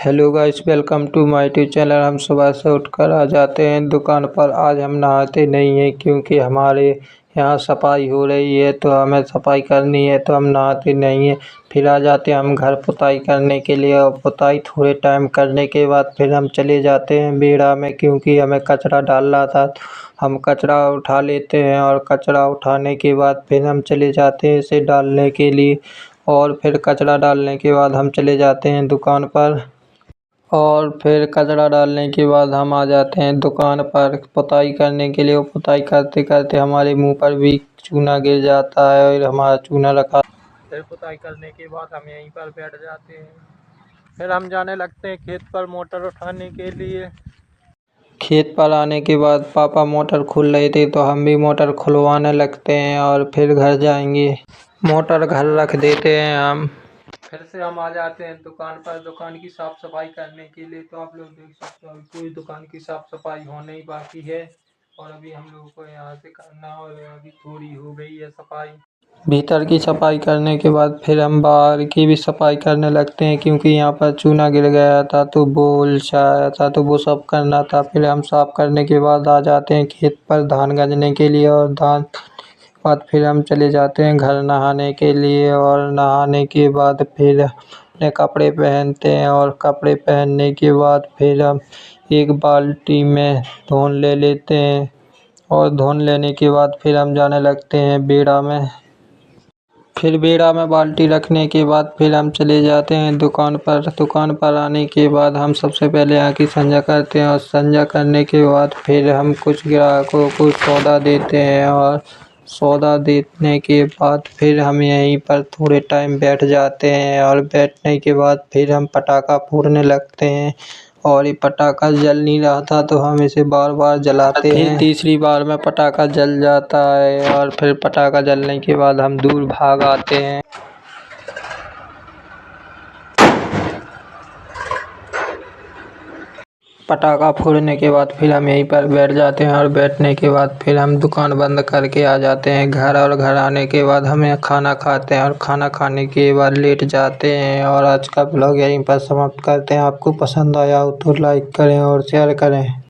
Hello guys, welcome to my YouTube channel. हम सुबह से उठकर आ जाते हैं दुकान पर। आज हम नहाते नहीं हैं क्योंकि हमारे यहाँ सफाई हो रही है, तो हमें सफाई करनी है, तो हम नहाते नहीं हैं। फिर आ जाते हैं हम घर पुताई करने के लिए, और पुताई थोड़े टाइम करने के बाद फिर हम चले जाते हैं बेड़ा में, क्योंकि हमें कचरा डालना था। हम कचरा उठा लेते हैं और कचरा उठाने के बाद फिर हम चले जाते हैं इसे डालने के लिए। और फिर कचरा डालने के बाद हम चले जाते हैं दुकान पर, और फिर कचरा डालने के बाद हम आ जाते हैं दुकान पर पुताई करने के लिए। पुताई करते करते हमारे मुंह पर भी चूना गिर जाता है और हमारा चूना रखा। फिर पुताई करने के बाद हम यहीं पर बैठ जाते हैं। फिर हम जाने लगते हैं खेत पर मोटर उठाने के लिए। खेत पर आने के बाद पापा मोटर खुल रहे थे, तो हम भी मोटर खुलवाने लगते हैं और फिर घर जाएंगे। मोटर घर रख देते हैं हम। फिर से हम आ जाते हैं दुकान पर, दुकान की साफ सफाई करने के लिए। तो आप लोग देख सकते हो पूरी दुकान की साफ सफाई होने ही बाकी है, और अभी हम लोगों को यहाँ से करना, और अभी थोड़ी हो गई है सफाई। भीतर की सफाई करने के बाद फिर हम बाहर की भी सफाई करने लगते हैं, क्योंकि यहाँ पर चूना गिर गया था, तो बोल आया था, तो वो सब करना था। फिर हम साफ करने के बाद आ जाते हैं खेत पर धान गंजने के लिए, और धान बाद फिर हम चले जाते हैं घर नहाने के लिए। और नहाने के बाद फिर अपने कपड़े पहनते हैं, और कपड़े पहनने के बाद फिर हम एक बाल्टी में धुन ले लेते हैं, और धुन लेने के बाद फिर हम जाने लगते हैं बेड़ा में। फिर बेड़ा में बाल्टी रखने के बाद फिर हम चले जाते हैं दुकान पर। दुकान पर आने के बाद हम सबसे पहले यहाँ की संजा करते हैं, और संजा करने के बाद फिर हम कुछ ग्राहकों को सौदा देते हैं, और सौदा देने के बाद फिर हम यहीं पर थोड़े टाइम बैठ जाते हैं। और बैठने के बाद फिर हम पटाखा फोड़ने लगते हैं, और ये पटाखा जल नहीं रहा था, तो हम इसे बार बार जलाते हैं। फिर तीसरी बार में पटाखा जल जाता है, और फिर पटाखा जलने के बाद हम दूर भाग आते हैं। पटाखा फोड़ने के बाद फिर हम यहीं पर बैठ जाते हैं, और बैठने के बाद फिर हम दुकान बंद करके आ जाते हैं घर। और घर आने के बाद हमें खाना खाते हैं, और खाना खाने के बाद लेट जाते हैं। और आज का ब्लॉग यहीं पर समाप्त करते हैं। आपको पसंद आया हो तो लाइक करें और शेयर करें।